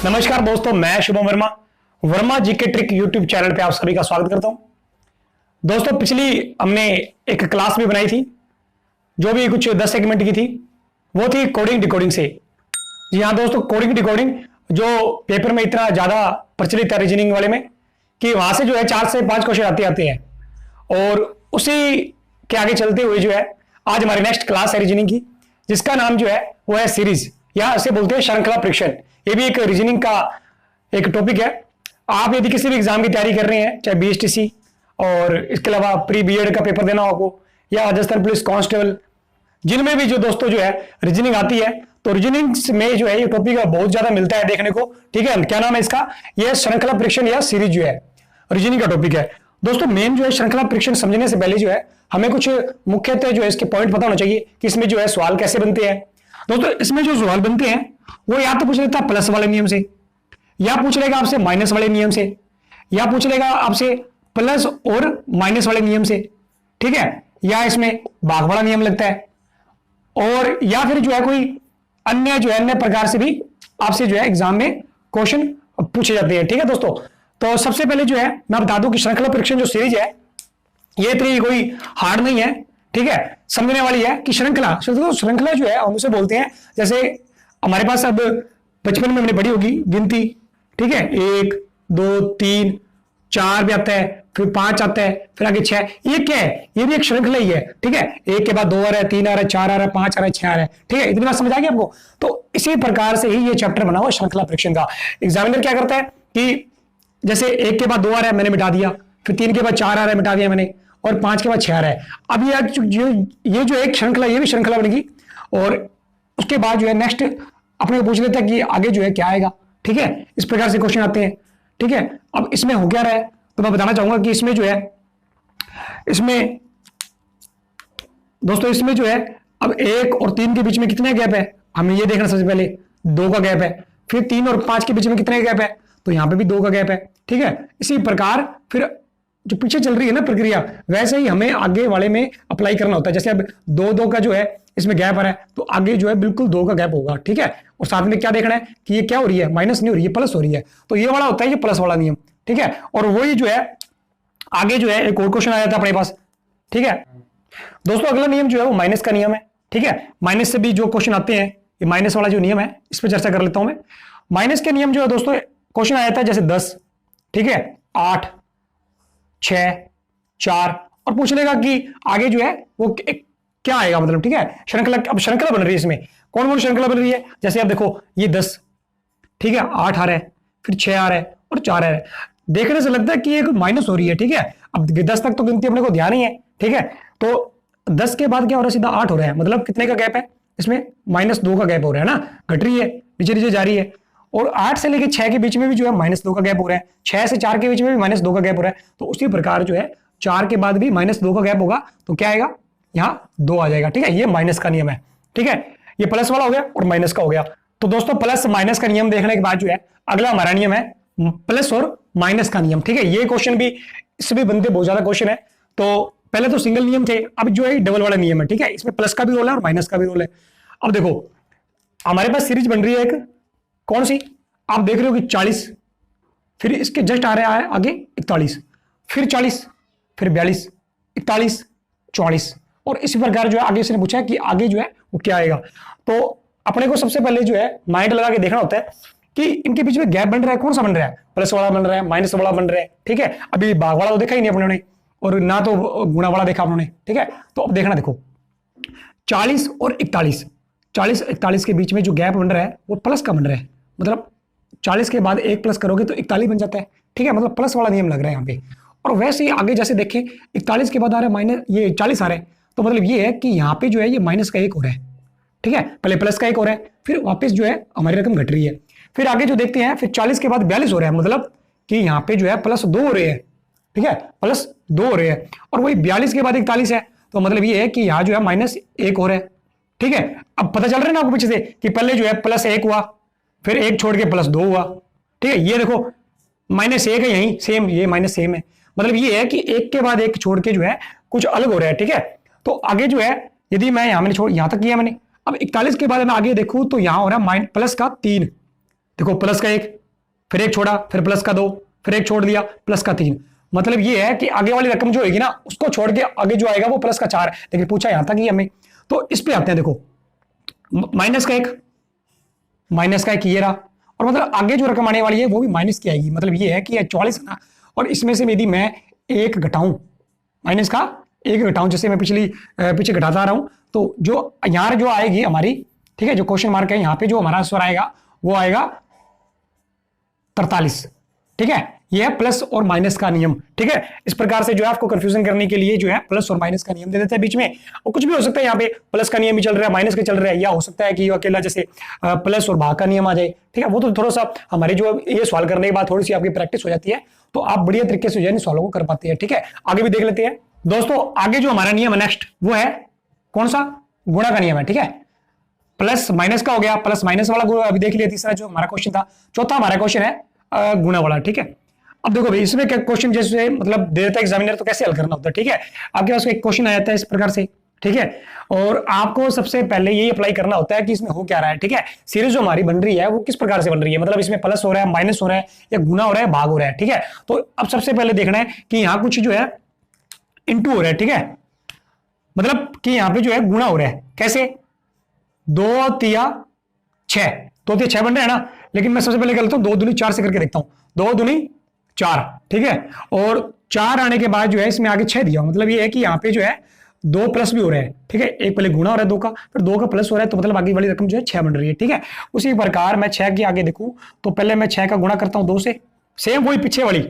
नमस्कार दोस्तों, मैं Shubham Verma Verma GK trick YouTube channel पे आप सभी का स्वागत करता हूं। दोस्तों, पिछली हमने एक क्लास भी बनाई थी जो भी कुछ 10 मिनट की थी, वो थी कोडिंग डिकोडिंग से। जी हाँ दोस्तों, कोडिंग डिकोडिंग जो पेपर में इतना ज्यादा प्रचलित है रीजनिंग वाले में कि वहां से जो है 4 से 5 क्वेश्चन आते हैं। और उसी के आगे चलते हुए जो है आज हमारी नेक्स्ट क्लास है रीजनिंग की, जिसका नाम जो है वो है सीरीज, या इसे बोलते हैं श्रृंखला परीक्षण। ये भी एक रीजनिंग का एक टॉपिक है। आप यदि किसी भी एग्जाम की तैयारी कर रहे हैं, चाहे बीएसटीसी और इसके अलावा प्री बीएड का पेपर देना हो आपको, या राजस्थान पुलिस कांस्टेबल, जिनमें भी जो दोस्तों जो है रीजनिंग आती है, तो रीजनिंग में जो है ये टॉपिक बहुत ज्यादा मिलता है देखने को। ठीक है, क्या नाम है इसका? यह श्रृंखला परीक्षण या सीरीज जो है रीजनिंग का टॉपिक है। दोस्तों, मेन जो है श्रृंखला परीक्षण समझने से पहले जो है हमें कुछ मुख्यतः जो है इसके पॉइंट पता होना चाहिए कि इसमें जो है सवाल कैसे बनते हैं। दोस्तों, इसमें जो सवाल बनते हैं वो या तो पूछ लेता है प्लस वाले नियम से, या पूछ लेगा आपसे माइनस वाले नियम से, या पूछ लेगा आपसे प्लस और माइनस वाले नियम से। ठीक है, या इसमें भाग वाला नियम लगता है, और या फिर जो है कोई अन्य प्रकार से भी आपसे जो है एग्जाम में क्वेश्चन पूछे जाते हैं। ठीक है दोस्तों, तो सबसे पहले जो है मैं बता दूं कि श्रृंखला परीक्षण जो सीरीज है ये इतनी कोई हार्ड नहीं है। ठीक है, समझने वाली है कि श्रृंखला जो है हम उसे बोलते हैं, जैसे हमारे पास अब बचपन में हमने पढ़ी होगी गिनती। ठीक है, 1 2 3 4 भी आता है, फिर 5 आता है, फिर आगे 6। ये क्या है? ये भी एक श्रृंखला ही है। ठीक है, 1 के बाद 2 आ रहा है, 3 आ रहा है, 4 आ रहा है, 5 आ रहा है, 6 आ रहा है। ठीक है, इतनी बात समझ आ गई आपको? तो इसी प्रकार से ही ये चैप्टर बना हुआ श्रृंखला परीक्षण का। एग्जामिनर क्या करता है कि जैसे 1 के बाद 2 आ रहा है, मैंने मिटा दिया, फिर 3 के बाद 4 आ रहा है, मिटा दिया मैंने, और 5 के बाद 6 आ रहा है। अब ये जो एक श्रृंखला, ये भी श्रृंखला बनेगी, और उसके बाद जो है नेक्स्ट अपने को पूछ लेता है कि आगे जो है क्या आएगा। ठीक है, इस प्रकार से क्वेश्चन आते हैं। ठीक है, अब इसमें हो क्या रहा है तो मैं बताना चाहूंगा कि इसमें जो है दोस्तों इसमें जो है अब 1 और 3 के बीच में कितने गैप है, हमें ये देखना सबसे पहले। 2 का गैप है। फिर 3 और 5 के बीच में कितने गैप है, तो यहां पे भी 2 का गैप है। ठीक है, इसी प्रकार फिर जो पीछे चल रही है ना प्रक्रिया, वैसे ही हमें आगे वाले में अप्लाई करना होता है। जैसे अब 2 का जो है इसमें गैप आ रहा है, तो आगे जो है बिल्कुल 2 का गैप होगा। ठीक है, और साथ में क्या देखना है कि ये क्या हो रही है, माइनस नहीं हो रही है, प्लस हो रही है, तो ये वाला होता है ये प्लस वाला नियम। ठीक है, और वही जो है आगे जो है एक और क्वेश्चन आ जाता है अपने पास। ठीक है दोस्तों, अगला नियम जो है वो माइनस का नियम है। ठीक है, माइनस से भी जो क्वेश्चन आते हैं, ये माइनस वाला जो नियम है इस पर चर्चा कर लेता हूं मैं। माइनस के नियम जो है दोस्तों, क्वेश्चन आ जाता है जैसे 10, ठीक है, 8, 6, 4, और पूछ लेगा कि आगे जो है वो क्या आएगा, मतलब। ठीक है, श्रृंखला, अब श्रृंखला बन रही है इसमें। कौन कौन श्रृंखला बन रही है? जैसे आप देखो ये 10, ठीक है, 8 आ रहा है, फिर 6 आ रहा है और 4 आ रहा है। देखने से लगता है कि एक माइनस हो रही है। ठीक है, अब 10 तक तो गिनती अपने को ध्यान ही है। ठीक है, तो 10 के बाद क्या हो रहा है, सीधा 8 हो रहा है, मतलब कितने का गैप है इसमें? -2 का गैप हो रहा है ना, घट रही है, नीचे नीचे जा रही है। और 8 से लेकर 6 के बीच में भी जो है -2 का गैप हो रहा है, 6 से 4 के बीच में भी -2 का गैप हो रहा है। तो उसी प्रकार जो है 4 के बाद भी -2 का गैप होगा, तो क्या आएगा, यहाँ 2 आ जाएगा। ठीक है, ये माइनस का नियम है। ठीक है, ये प्लस वाला हो गया और माइनस का हो गया। तो दोस्तों, प्लस माइनस का नियम देखने के बाद जो है अगला हमारा नियम है प्लस और माइनस का नियम। ठीक है, ये क्वेश्चन भी, इससे भी बनते बहुत ज्यादा क्वेश्चन है। तो पहले तो सिंगल नियम थे, अब जो है डबल वाला नियम है। ठीक है, इसमें प्लस का भी रोल है और माइनस का भी रोल है। अब देखो हमारे पास सीरीज बन रही है एक, कौन सी? आप देख रहे हो कि 40, फिर इसके जस्ट आ रहा है आगे 41, फिर 40, फिर 42, 41, 44, और इसी प्रकार जो है आगे इसने पूछा है कि आगे जो है वो क्या आएगा। तो अपने को सबसे पहले जो है माइंड लगा के देखना होता है कि इनके बीच में गैप बन रहा है, कौन सा बन रहा है? प्लस वाला बन रहा है, माइनस वाला बन रहा है। ठीक है, अभी भाग वाला तो देखा ही नहीं अपने ने, और ना तो गुणा वाला देखा उन्होंने। ठीक है, तो अब देखना, देखो 40 और 41, 40-41 के बीच में जो गैप बन रहा है वो प्लस का बन रहा है, मतलब 40 के बाद 1 प्लस करोगे तो 41 बन जाता है। ठीक है, मतलब प्लस वाला नियम लग रहा है यहाँ पे। और वैसे ही आगे जैसे देखें 41 के बाद आ रहा है माइनस, ये 40 आ रहा है, तो मतलब ये है कि यहाँ पे जो है ये माइनस का 1 हो रहा है। ठीक है, पहले प्लस का 1 हो रहा है, फिर वापस जो है हमारी रकम घट रही है। फिर आगे जो देखते हैं, फिर 40 के बाद 42 हो रहा है, मतलब कि यहाँ पे जो है +2 हो रहे हैं। ठीक है, +2 हो रहे हैं, और वही 42 के बाद 41 है, तो मतलब ये है कि यहाँ जो है -1 हो रहा है। ठीक है, अब पता चल रहा है ना आपको पीछे से कि पहले जो है +1 हुआ, फिर 1 छोड़ के +2 हुआ। ठीक है, ये देखो -1 है, यही सेम, ये माइनस सेम है, मतलब ये है कि 1 के बाद 1 छोड़ के जो है कुछ अलग हो रहा है। ठीक है, तो आगे जो है यदि मैं मैंने छोड़ यहां तक किया मैंने, अब 41 के बाद मैं आगे देखूं तो यहां हो रहा है प्लस का 3, देखो प्लस का 1, फिर एक छोड़ा, फिर प्लस का 2, फिर एक छोड़ दिया, प्लस का 3। मतलब ये है कि आगे वाली रकम जो होगी ना, उसको छोड़ के आगे जो आएगा वो प्लस का 4 है। लेकिन पूछा यहां तक ही हमें, तो इस पे आते हैं। देखो माइनस का 1, माइनस का 1 ये रहा, और मतलब आगे जो रकम आने वाली है वो भी माइनस की आएगी। मतलब ये है कि 44 ना, और इसमें से यदि मैं एक घटाऊं, माइनस का 1 घटाऊं, जैसे मैं पीछे घटाता आ रहा हूं, तो जो यहां जो आएगी हमारी, ठीक है, जो क्वेश्चन मार्क है, यहां पे जो हमारा आंसर आएगा वो आएगा 43। ठीक है, ये है प्लस और माइनस का नियम। ठीक है, इस प्रकार से जो है आपको कंफ्यूजन करने के लिए जो है प्लस और माइनस का नियम दे देते हैं बीच में। और कुछ भी हो सकता है, यहाँ पे प्लस का नियम भी चल रहा है, माइनस का चल रहा है, या हो सकता है कि अकेला जैसे प्लस और भाग का नियम आ जाए। ठीक है, वो तो थोड़ा सा हमारे जो ये सवाल करने के बाद थोड़ी सी आपकी प्रैक्टिस हो जाती है, तो आप बढ़िया तरीके से जो है सवालों को कर पाते हैं। ठीक है, आगे भी देख लेते हैं दोस्तों। आगे जो हमारा नियम है नेक्स्ट, वो है कौन सा? गुणा का नियम है। ठीक है, प्लस माइनस का हो गया, प्लस माइनस वाला अभी देख लिया, तीसरा जो हमारा क्वेश्चन था। चौथा हमारा क्वेश्चन है गुणा वाला। ठीक है, अब देखो भाई इसमें क्या क्वेश्चन जैसे मतलब दे देता है एग्जामिनर, तो कैसे हल करना होता है। ठीक है, आपके पास एक क्वेश्चन आ जाता है इस प्रकार से। ठीक है, और आपको सबसे पहले यही अप्लाई करना होता है कि इसमें हो क्या रहा है। ठीक है, सीरीज जो हमारी बन रही है वो किस प्रकार से बन रही है, मतलब इसमें प्लस हो रहा है, माइनस हो रहा है, या गुना हो रहा है, भाग हो रहा है। ठीक है, तो अब सबसे पहले देखना है कि यहाँ कुछ जो है इंटू हो रहा है। ठीक है, मतलब कि यहाँ पे जो है गुणा हो रहा है। कैसे? 2 तिया 6, 2 तिया 6 बन रहे हैं ना, लेकिन मैं सबसे पहले क्या लेता हूँ, 2 दूनी 4 से करके देखता हूँ। 2 दूनी 4, ठीक है, और 4 आने के बाद जो है इसमें आगे 6 दिया, मतलब ये है कि यहाँ पे जो है 2 प्लस भी हो रहा है। ठीक है, एक पहले गुणा हो रहा है 2 का, फिर 2 का प्लस हो रहा है, तो मतलब आगे वाली रकम जो है 6 बन रही है। ठीक है, उसी प्रकार मैं 6 के आगे देखूं तो पहले मैं 6 का गुणा करता हूं 2 से, सेम वही पीछे वाली,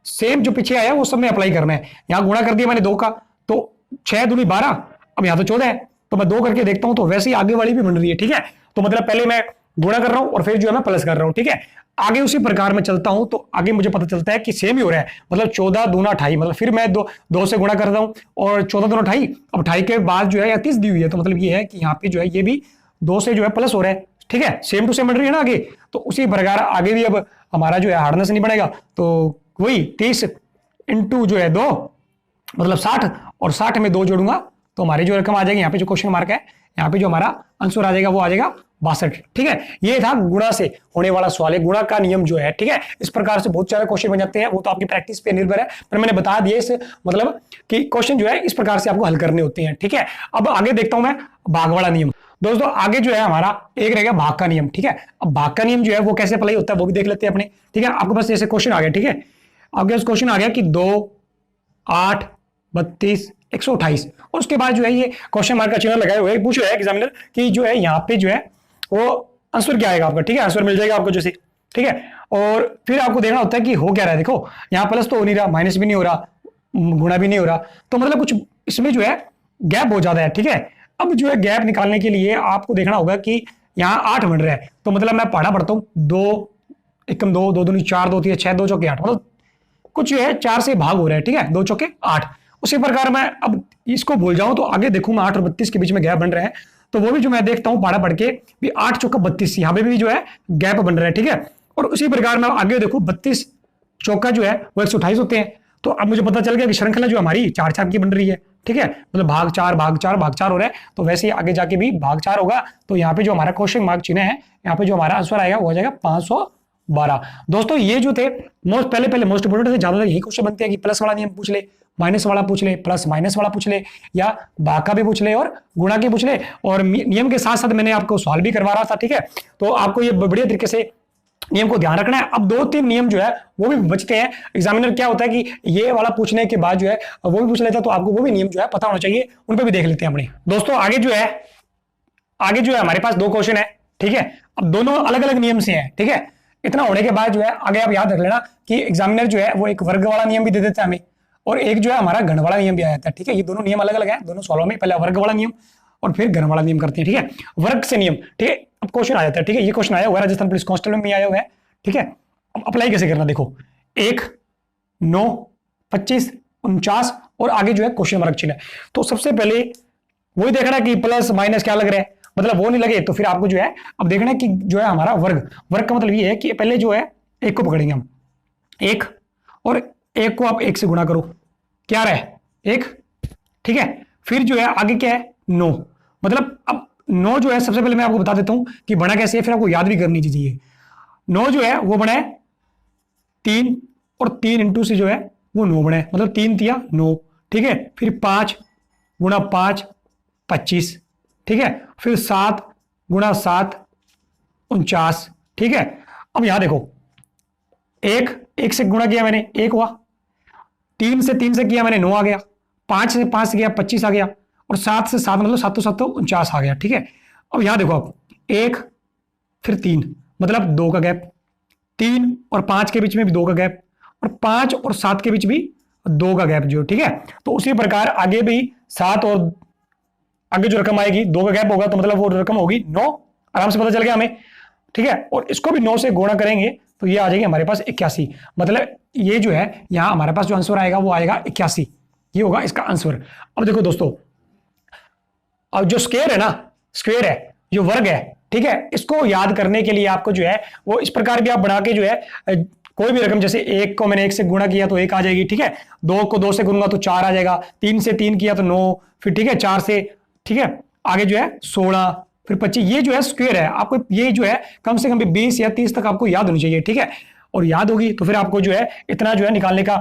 सेम जो पीछे आया वो सब में अप्लाई करना है। यहां गुणा कर दिया मैंने 2 का, तो 6 दूनी 12, अब यहां तो 14 है, तो मैं 2 करके देखता हूं, तो वैसे ही आगे वाली भी बन रही है। ठीक है, तो मतलब पहले मैं गुणा कर रहा हूं और फिर जो है मैं प्लस कर रहा हूं। ठीक है, आगे उसी प्रकार में चलता हूं, तो आगे मुझे पता चलता है कि सेम ही हो रहा है, मतलब 14 दूना 28, मतलब फिर मैं 2 से गुणा करता हूं और 14 दूना 28, अब 28 के बाद जो है 30 दी हुई है, तो मतलब ये है कि यहाँ पे जो है ये भी 2 से जो है प्लस हो रहा है। ठीक है, सेम टू सेम बन रही है ना आगे, तो उसी प्रकार आगे भी अब हमारा जो है हार्डनेस नहीं बनेगा, तो वही 30 इंटू जो है 2 मतलब 60, और 60 में 2 जोड़ूंगा तो हमारी जो रकम आ जाएगी, यहाँ पे जो क्वेश्चन मार्क है, यहाँ पे जो हमारा आंसर आ जाएगा वो आ जाएगा 62। ठीक है, ये था गुणा से होने वाला सवाल है, गुणा का नियम जो है। ठीक है, इस प्रकार से बहुत सारे क्वेश्चन बन जाते हैं, वो तो आपकी प्रैक्टिस पे निर्भर है, पर मैंने बता दिया इस मतलब कि क्वेश्चन जो है इस प्रकार से आपको हल करने होते हैं। ठीक है, अब आगे देखता हूं मैं भाग वाला नियम। दोस्तों आगे जो है हमारा एक रहेगा भाग का नियम। ठीक है, अब भाग का नियम जो है वो कैसे अप्लाई होता है वो भी देख लेते हैं अपने। ठीक है, आपके पास जैसे क्वेश्चन आ गया, ठीक है, आपके पास क्वेश्चन आ गया कि 2 8 32 128, और उसके बाद जो है ये क्वेश्चन मार्क का चिन्ह लगाए हुए पूछ रहा है एग्जामिनर कि जो है यहाँ पे जो है वो आंसर क्या आएगा आपका। ठीक है, आंसर मिल जाएगा आपको जैसे। ठीक है, और फिर आपको देखना होता है कि हो क्या रहा है। देखो यहाँ प्लस तो हो नहीं रहा, माइनस भी नहीं हो रहा, गुणा भी नहीं हो रहा, तो मतलब कुछ इसमें जो है गैप बहुत ज्यादा है। ठीक है, अब जो है गैप निकालने के लिए आपको देखना होगा कि यहाँ 8 बन रहा है, तो मतलब मैं पढ़ा पढ़ता हूँ 2 एकम 2, 2 दूनी 4, 2 3 6, 2 चौके 8, मतलब कुछ जो है 4 से भाग हो रहा है। ठीक है, 2 चौके 8, उसी प्रकार मैं अब इसको भूल जाऊं तो आगे देखूं मैं 8 और 32 के बीच में गैप बन रहा है, तो वो भी जो मैं देखता हूं पढ़ा पढ़ के भी 8 चौका 32, यहां पे भी जो है गैप बन रहा है। ठीक है, और उसी प्रकार मैं आगे देखूं 32 चौका जो है वो 128 होते हैं, तो अब मुझे पता चल गया कि श्रृंखला जो हमारी 4 4 की बन रही है। ठीक है, मतलब भाग 4 भाग 4 भाग 4 हो रहा है, तो वैसे ही आगे जाके भी भाग 4 होगा, तो यहाँ पे जो हमारा क्वेश्चन मार्क चिन्ह है, यहाँ पे जो हमारा आंसर आएगा वो हो जाएगा 512। दोस्तों ये जो थे पहले मोस्ट इंपोर्टेंट थे, ज्यादातर यही क्वेश्चन बनते हैं कि प्लस वाला नियम पूछ ले, माइनस वाला पूछ ले, प्लस माइनस वाला पूछ ले, या भाग का भी पूछ ले और गुणा के पूछ ले, और नियम के साथ साथ मैंने आपको सवाल भी करवा रहा था। ठीक है, तो आपको ये बढ़िया तरीके से नियम को ध्यान रखना है। अब 2-3 नियम जो है वो भी बचते हैं, एग्जामिनर क्या होता है कि ये वाला पूछने के बाद जो है वो भी पूछ लेता है, तो आपको वो भी नियम जो है पता होना चाहिए, उन पर भी देख लेते हैं अपने। दोस्तों आगे जो है हमारे पास 2 क्वेश्चन है। ठीक है, अब दोनों अलग अलग नियम से हैं। ठीक है, इतना होने के बाद जो है आगे आप याद रख लेना कि एग्जामिनर जो है वो एक वर्ग वाला नियम भी दे देता है हमें, और एक जो है हमारा घन वाला नियम भी आ जाता है। ठीक है, ये दोनों नियम अलग अलग है दोनों सवालों में, पहले वर्ग वाला नियम और फिर घन वाला नियम करते हैं। ठीक है, वर्ग से नियम। ठीक है, अब क्वेश्चन आ जाता है। ठीक है, ये क्वेश्चन आया हुआ है राजस्थान पुलिस कांस्टेबल में आया हुआ है। ठीक है, अब अप्लाई कैसे करना, देखो 1 9 25 49 और आगे जो है क्वेश्चन मार्क चिन्ह है, तो सबसे पहले वही देखना कि प्लस माइनस क्या लग रहा है, मतलब वो नहीं लगे तो फिर आपको जो है अब देखना है कि जो है हमारा वर्ग का मतलब ये है कि पहले जो है 1 को पकड़ेंगे हम, 1 और 1 को आप 1 से गुणा करो, क्या रहा है 1। ठीक है, फिर जो है आगे क्या है 9, मतलब अब 9 जो है सबसे पहले मैं आपको बता देता हूं कि बना कैसे है, फिर आपको याद भी करनी चाहिए। 9 जो है वो बना है 3 और 3 इंटू से जो है वो 9 बने, मतलब 3 तिया 9, ठीक है। फिर 5 गुणा 5 25, ठीक है। फिर 7 गुणा 7 49, ठीक है। अब यहां देखो, एक से गुणा किया मैंने 1 हुआ, 3 से किया मैंने 9 आ गया, 5 से 5 से किया 25 आ गया, और 7 से 7 मतलब 7 7 49 आ गया, ठीक है। अब यहां देखो, अब 1 फिर 3 मतलब 2 का गैप, 3 और 5 के बीच में भी 2 का गैप, और 5 और 7 के बीच भी 2 का गैप जो, ठीक है। तो उसी प्रकार आगे भी 7 और आगे जो रकम आएगी 2 का गैप होगा, तो मतलब वो रकम होगी 9, आराम से पता चल गया हमें, ठीक है। और इसको भी 9 से गुणा करेंगे तो ये आ जाएगी हमारे पास 81, मतलब ये जो है यहां हमारे पास जो आंसर आएगा वो आएगा 81, ये होगा इसका आंसर। अब देखो दोस्तों, अब जो स्क्वायर है ना, स्क्वायर है जो वर्ग है, ठीक है, इसको याद करने के लिए आपको जो है वो इस प्रकार भी आप बना के जो है कोई भी रकम, जैसे 1 को मैंने 1 से गुणा किया तो 1 आ जाएगी, ठीक है। 2 को 2 से गुणूंगा तो 4 आ जाएगा, 3 से 3 किया तो 9, फिर ठीक है 4 से, ठीक है, आगे जो है 16, फिर 25, ये जो है स्क्वायर है। आपको ये जो है कम से कम 20 या 30 तक आपको याद होनी चाहिए, ठीक है। और याद होगी तो फिर आपको जो है इतना जो है निकालने का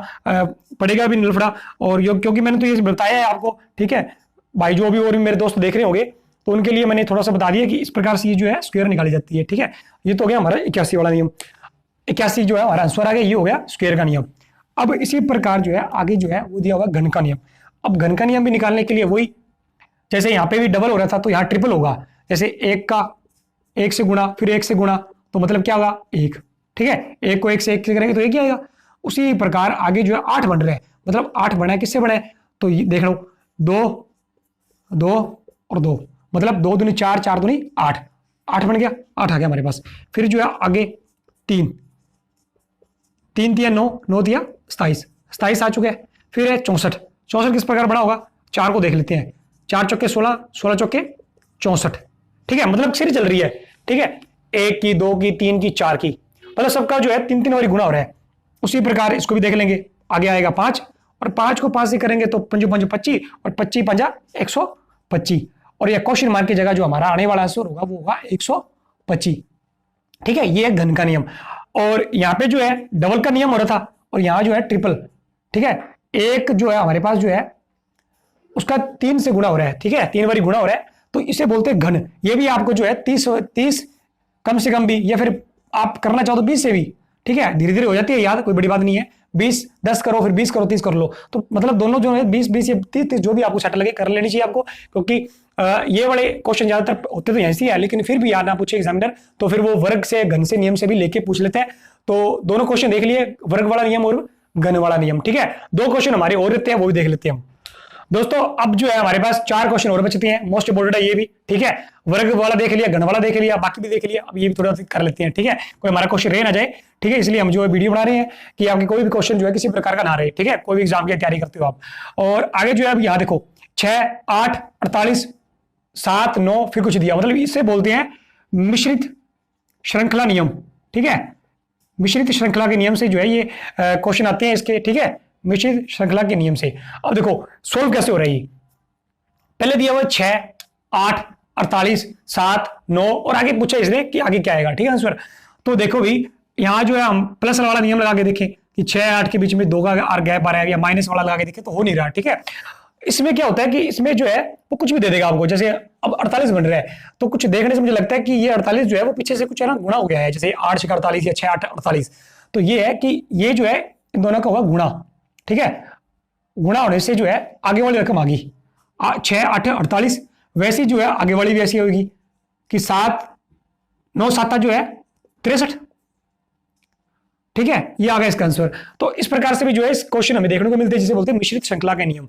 पड़ेगा भी नहीं लफड़ा। और क्योंकि मैंने तो ये बताया है आपको, ठीक है भाई, जो भी और भी मेरे दोस्त देख रहे होंगे तो उनके लिए मैंने थोड़ा सा बता दिया कि इस प्रकार से ये जो है स्क्वायर निकाली जाती है, ठीक है। ये तो हो गया हमारा 81 वाला नियम, 81 जो है हमारा आंसर आ गया, ये हो गया स्क्वायर का नियम। अब इसी प्रकार जो है आगे जो है वो दिया हुआ घन का नियम। अब घन का नियम भी निकालने के लिए वही, जैसे यहाँ पे भी डबल हो रहा था तो यहाँ ट्रिपल होगा, जैसे 1 से गुणा फिर 1 से गुणा, तो मतलब क्या होगा 1, ठीक है। 1 को 1 से करेंगे तो 1 ही आएगा। उसी प्रकार आगे जो है 8 बन रहे हैं, मतलब 8 बना है, किससे बना है तो देख लो, 2 2 और 2, मतलब 2 दूनी 4, 4 दूनी 8, 8 बन गया, 8 आ गया हमारे पास। फिर जो है आगे 3 तिया 9, 9 तिया 27, 27 आ चुके हैं। फिर है 64, 64 किस प्रकार बना होगा, 4 को देख लेते हैं, 4 चौके 16, 16 चौके 64, ठीक है, मतलब सीरीज चल रही है, ठीक है। 1 की 2 की 3 की 4 की, मतलब सबका जो है 3 बारी गुणा हो रहा है। उसी प्रकार इसको भी देख लेंगे, आगे आएगा 5, और 5 को 5 से करेंगे तो 5 5 25, और 25 5 125, और यह क्वेश्चन मार्क की जगह जो हमारा आने वाला आंसर होगा वो होगा 125, ठीक है। ये है घन का नियम। और यहाँ पे जो है डबल का नियम हो रहा था, और यहाँ जो है ट्रिपल, ठीक है। एक जो है हमारे पास जो है उसका 3 से गुणा हो रहा है, ठीक है, 3 बारी गुणा हो रहा है, तो इसे बोलते हैं घन। ये भी आपको जो है 30 कम से कम भी, या फिर आप करना चाहो तो 20 से भी, ठीक है, धीरे धीरे हो जाती है याद, कोई बड़ी बात नहीं है। 20 10 करो, फिर 20 करो, 30 कर लो, तो मतलब दोनों जो है 20 20 या 30 जो भी आपको सेट लगे कर लेनी चाहिए आपको, क्योंकि ये वाले क्वेश्चन ज्यादातर होते तो ऐसे ही है, लेकिन फिर भी याद ना पूछे एग्जामिनर तो फिर वो वर्ग से घन से नियम से भी लेके पूछ लेते हैं। तो दोनों क्वेश्चन देख लिए, वर्ग वाला नियम और घन वाला नियम, ठीक है। 2 क्वेश्चन हमारे और रहते हैं, वो भी देख लेते हैं हम दोस्तों। अब जो है हमारे पास 4 क्वेश्चन और बचते हैं, मोस्ट इंपोर्टेंट है ये भी, ठीक है। वर्ग वाला देख लिया, घन वाला देख लिया, बाकी भी देख लिया, अब ये भी थोड़ा कर लेते हैं, ठीक है, कोई हमारा क्वेश्चन रह ना जाए, ठीक है। इसलिए हम जो है वीडियो बना रहे हैं कि आपके कोई भी क्वेश्चन जो है किसी प्रकार का ना रहे, ठीक है, कोई भी एग्जाम की तैयारी करते हो आप। और आगे जो है अब यहाँ देखो 6 8 48 7 9 फिर कुछ दिया, मतलब इसे बोलते हैं मिश्रित श्रृंखला नियम, ठीक है। मिश्रित श्रृंखला के नियम से जो है ये क्वेश्चन आते हैं इसके, ठीक है, मिश्रित श्रृंखला के नियम से। अब देखो सोल्व कैसे हो रही है, पहले दिया हुआ 6 8 48 7 9, और आगे पूछा इसने कि आगे क्या आएगा, ठीक है आंसर। तो देखो भी यहां जो है हम प्लस वाला नियम लगा के देखें कि 6 8 के बीच में 2 का गैप आ रहा है, या माइनस वाला लगा के देखें तो हो नहीं रहा, ठीक है। इसमें क्या होता है कि इसमें जो है वो कुछ भी दे देगा आपको, जैसे अब 48 बन रहा है तो कुछ देखने से मुझे लगता है कि ये 48 जो है वो पीछे से कुछ है ना गुणा हो गया है, जैसे 8 6 48 या 6 8 48, तो ये है कि ये जो है इन दोनों का होगा गुणा, ठीक है। गुणा होने से जो है आगे वाली रकम आ गई 6 8 48, वैसी जो है आगे वाली भी ऐसी होगी कि 7 9 7 जो है 63, ठीक है, ये आ गया इसका आंसर। तो इस प्रकार से भी जो है इस क्वेश्चन हमें देखने को मिलते हैं जिसे बोलते हैं मिश्रित श्रृंखला के नियम।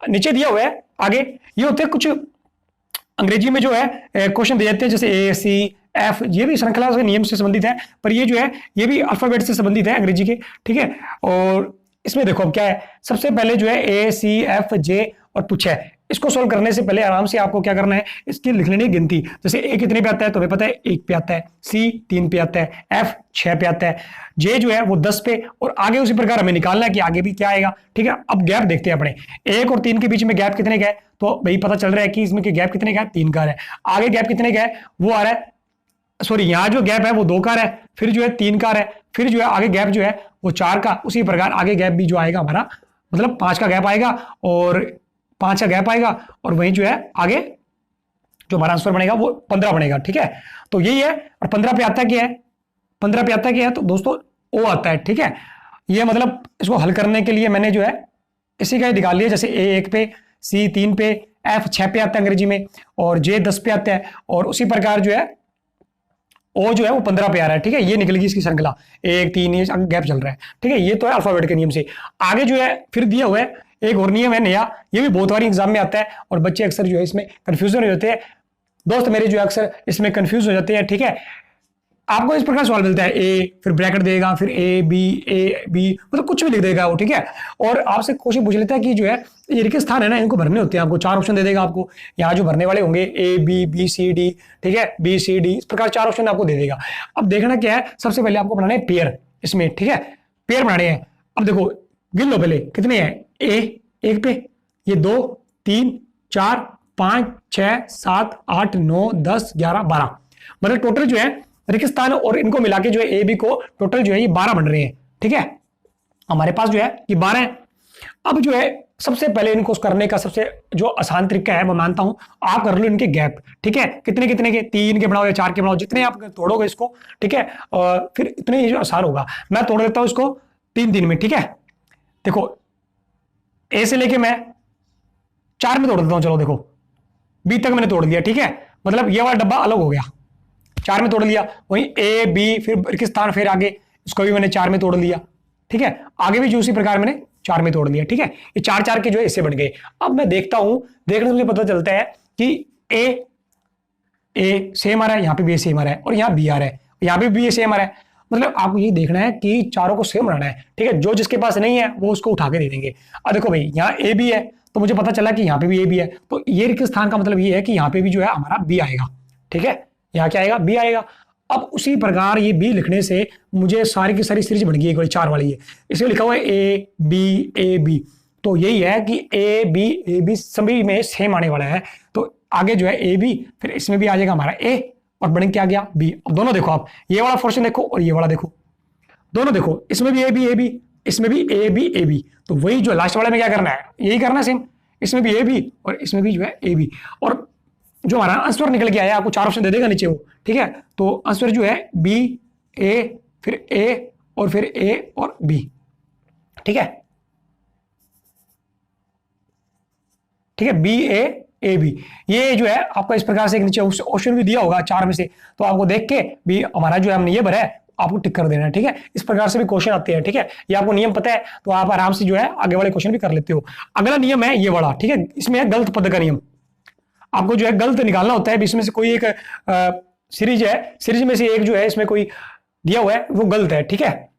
नीचे दिया हुआ है आगे, ये होते हैं कुछ अंग्रेजी में जो है क्वेश्चन दे जाते हैं, जैसे ए सी एफ, ये भी श्रृंखला के नियम से संबंधित है, पर ये जो है ये भी अल्फाबेट से संबंधित है अंग्रेजी के, ठीक है। और इसमें देखो अब क्या है, सबसे पहले जो है ए सी एफ जे और पूछा है, इसको सोल्व करने से पहले आराम से आपको क्या करना है, इसकी लिख लेनी है गिनती। जैसे ए कितने पे आता है तो हमें पता है 1 पे आता है, सी 3 पे आता है, एफ 6 पे आता है, जे जो है वो 10 पे, और आगे उसी प्रकार हमें निकालना है कि आगे भी क्या आएगा, ठीक है। अब गैप देखते हैं अपने, 1 और 3 के बीच में गैप कितने का है, तो भाई पता चल रहा है कि इसमें गैप कितने का है, 3 का है। आगे गैप कितने का है वो आ रहा है, सॉरी यहाँ जो गैप है वो 2 का है, फिर जो है 3 का है, फिर जो है आगे गैप जो है वो 4 का, उसी प्रकार आगे गैप भी जो आएगा हमारा, मतलब 5 का गैप आएगा और 5 का गैप आएगा, और वहीं जो है आगे जो हमारा आंसर बनेगा वो 15 बनेगा। ठीक है, तो यही है। और 15 पे आता क्या है, 15 पे आता क्या है, तो दोस्तों ओ आता है। ठीक है, ये मतलब इसको हल करने के लिए मैंने जो है इसी का ही निकाल लिया, जैसे ए 1 पे, सी 3 पे, एफ 6 पे आता है अंग्रेजी में, और जे 10 पे आता है, और उसी प्रकार जो है ओ जो है वो 15 पे आ रहा है। ठीक है, ये निकल गई इसकी श्रृंखला, 1 3 ये गैप चल रहा है। ठीक है, ये तो है अल्फाबेट के नियम से। आगे जो है फिर दिया हुआ है एक और नियम है नया, ये भी बहुत बारी एग्जाम में आता है और बच्चे अक्सर जो है इसमें कंफ्यूजन हो जाते हैं, दोस्त मेरे जो है अक्सर इसमें कंफ्यूज हो जाते हैं। ठीक है, आपको इस प्रकार सवाल मिलता है, ए फिर ब्रैकेट देगा, फिर ए बी मतलब कुछ भी लिख देगा वो। ठीक है, और आपसे क्वेश्चन पूछ लेता है कि जो है ये रिक्त स्थान है ना, इनको भरने होते हैं, आपको 4 ऑप्शन दे देगा आपको, यहाँ जो भरने वाले होंगे ए बी सी डी। ठीक है, बी सी डी इस प्रकार 4 ऑप्शन आपको दे देगा। अब देखना क्या है, सबसे पहले आपको बनाना है पेयर इसमें। ठीक है, पेयर बनाने हैं। अब देखो गिन लो पहले कितने हैं, ए 1 पे, ये 2 3 4 5 6 7 8 9 10 11 12, मतलब टोटल जो है रिक्त स्थान और इनको मिला के जो है ए बी को टोटल जो है ये 12 बन रहे हैं। ठीक है, हमारे पास जो है ये 12 है। अब जो है सबसे पहले इनको करने का सबसे जो आसान तरीका है, मैं मानता हूं आप कर लो इनके गैप। ठीक है, कितने कितने के, 3 के बनाओ या 4 के बनाओ, जितने आप तोड़ोगे इसको। ठीक है, और फिर इतने ये जो आसान होगा। मैं तोड़ देता हूं इसको 3 में। ठीक है, देखो ए से लेके मैं 4 में तोड़ देता हूं, चलो देखो बी तक मैंने तोड़ दिया। ठीक है, मतलब ये वाला डब्बा अलग हो गया, 4 में तोड़ लिया। वहीं ए बी फिर रिक्त स्थान, फिर आगे इसको भी मैंने 4 में तोड़ लिया। ठीक है, आगे भी जो उसी प्रकार मैंने 4 में तोड़ लिया। ठीक है, ये 4 के जो है इससे बन गए। अब मैं देखता हूं, देखने से मुझे पता चलता है कि ए सेम आ रहा है, यहाँ पे भी सेम आ रहा है, और यहाँ बी आ रहा है, यहाँ पे भी सेम आ रहा है। मतलब आपको ये देखना है कि चारों को सेम बनाना है। ठीक है, जो जिसके पास नहीं है वो उसको उठा के दे देंगे। अब देखो भाई यहाँ ए बी है, तो मुझे पता चला कि यहाँ पे भी ए बी है, तो ये रिक्त स्थान का मतलब ये है कि यहाँ पे भी जो है हमारा बी आएगा। ठीक है, यहाँ क्या आएगा, बी आएगा। अब उसी प्रकार ये बी लिखने से मुझे सारी की सारी सीरीज बन गई है, 4 वाली है, इसमें लिखा हुआ है ए बी। तो यही है कि ए बी सभी में सेम आने वाला है। तो आगे जो है ए बी, फिर इसमें भी आ जाएगा हमारा ए, और बन क्या गया बी। अब दोनों देखो, आप ये वाला पोर्शन देखो और ये वाला देखो, दोनों देखो, इसमें भी ए बी, इसमें भी ए बी। तो वही जो लास्ट वाले में क्या करना है, यही करना है सेम, इसमें भी ए बी और इसमें भी जो है ए बी। और जो हमारा आंसर निकल के आया, आपको 4 ऑप्शन दे देगा नीचे वो। ठीक है, तो आंसर जो है बी ए फिर ए और फिर ए और बी। ठीक है, ठीक है, बी ए बी, ये जो है आपका इस प्रकार से एक नीचे ऑप्शन भी दिया होगा 4 में से, तो आपको देख के भी हमारा जो है हमने ये भरा है, आपको टिक कर देना है। ठीक है, इस प्रकार से भी क्वेश्चन आते हैं। ठीक है, ये आपको नियम पता है तो आप आराम से जो है आगे वाले क्वेश्चन भी कर लेते हो। अगला नियम है ये वाला। ठीक है, इसमें है गलत पद का नियम। आपको जो है गलत निकालना होता है, इसमें से कोई एक सीरीज है, सीरीज में से एक जो है इसमें कोई दिया हुआ है वो गलत है। ठीक है,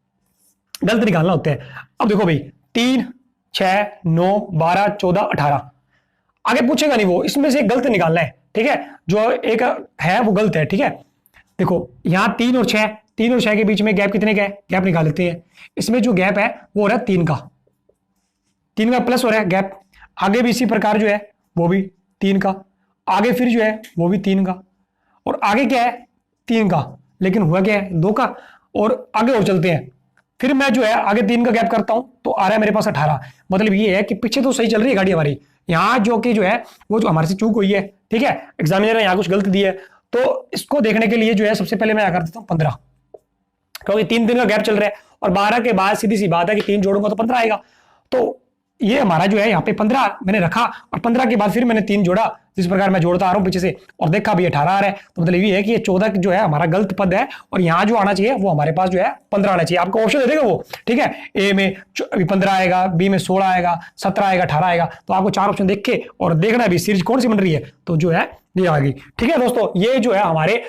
गलत निकालना होता है। अब देखो भाई 3 6 9 12 14 18, आगे पूछेगा नहीं वो, इसमें से गलत निकालना है। ठीक है, जो एक है वो गलत है। ठीक है, देखो यहां 3 और 6 के बीच में गैप कितने का है, गैप निकाल लेते हैं। इसमें जो गैप है वो हो रहा है 3 का प्लस हो रहा है गैप। आगे भी इसी प्रकार जो है वो भी 3 का, आगे फिर जो है वो भी 3 का, और आगे क्या है 3 का, लेकिन हुआ क्या है 2 का। और आगे और चलते हैं, फिर मैं जो है आगे 3 का गैप करता हूं तो आ रहा है मेरे पास 18। मतलब ये है कि पीछे तो सही चल रही है गाड़ी हमारी, यहाँ जो कि जो है वो जो हमारे से चूक हुई है। ठीक है, एग्जामिनर ने यहाँ कुछ गलत दिया है, तो इसको देखने के लिए जो है सबसे पहले मैं कर देता हूँ 15, क्योंकि 3 दिन का गैप चल रहा है, और 12 के बाद सीधी सी बात है कि 3 जोड़ूंगा तो 15 आएगा। तो ये हमारा जो है यहाँ पे 15 मैंने रखा, और 15 के बाद फिर मैंने 3 जोड़ा, जिस प्रकार मैं जोड़ता आ रहा हूँ पीछे से, और देखा भी 18 आ रहा है। तो मतलब ये है कि ये 14 जो है हमारा गलत पद है, और यहाँ जो आना चाहिए वो हमारे पास जो है 15 आना चाहिए। आपको ऑप्शन दे देगा वो। ठीक है, ए में 15 आएगा, बी में 16 आएगा, 17 आएगा, 18 आएगा। तो आपको 4 ऑप्शन देख के और देखना भी सीरीज कौन सी बन रही है, तो जो है ये आ गई। ठीक है दोस्तों, ये जो है हमारे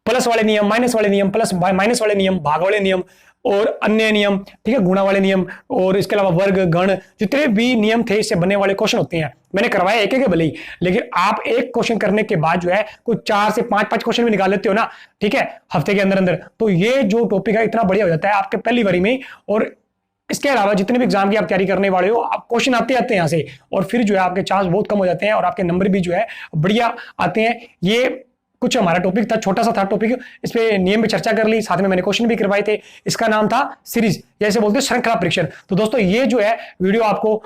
प्लस वाले नियम, माइनस वाले नियम, प्लस माइनस वाले नियम, भाग वाले नियम और अन्य नियम, ठीक है, गुणा वाले नियम, और इसके अलावा वर्ग गण, जितने भी नियम थे इससे बनने वाले क्वेश्चन होते हैं। मैंने करवाया एक भले ही, लेकिन आप एक क्वेश्चन करने के बाद जो है कुछ 4 से 5 क्वेश्चन भी निकाल लेते हो ना, ठीक है, हफ्ते के अंदर अंदर, तो ये जो टॉपिक है इतना बढ़िया हो जाता है आपके पहली बारी में। और इसके अलावा जितने भी एग्जाम की आप तैयारी करने वाले हो, आप क्वेश्चन आते हैं यहाँ से, और फिर जो है आपके चांस बहुत कम हो जाते हैं और आपके नंबर भी जो है बढ़िया आते हैं। ये कुछ हमारा टॉपिक था, छोटा सा था टॉपिक, इस पे नियम पे चर्चा कर ली, साथ में मैंने क्वेश्चन भी करवाए थे। इसका नाम था सीरीज, जैसे बोलते हैं श्रृंखला परीक्षण। तो दोस्तों ये जो है वीडियो आपको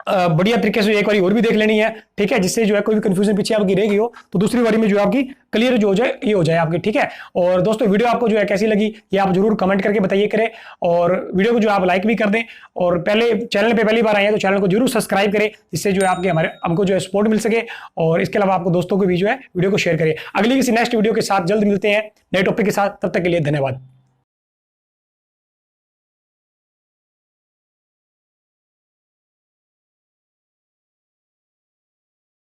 बढ़िया तरीके से एक बार और भी देख लेनी है, ठीक है, जिससे जो है कोई भी कंफ्यूजन पीछे आपकी रह गई हो तो दूसरी बारी में जो है आपकी क्लियर जो हो जाए, ये हो जाए आपकी, ठीक है। और दोस्तों वीडियो आपको जो है कैसी लगी ये आप जरूर कमेंट करके बताइए करें, और वीडियो को जो आप लाइक भी कर दें, और पहले चैनल पे पहली बार आए हैं तो चैनल को जरूर सब्सक्राइब करें, जिससे जो है आपके हमारे हमको जो है सपोर्ट मिल सके, और इसके अलावा आपको दोस्तों को भी जो है वीडियो को शेयर करें। अगली किसी नेक्स्ट वीडियो के साथ जल्द मिलते हैं नए टॉपिक के साथ, तब तक के लिए धन्यवाद।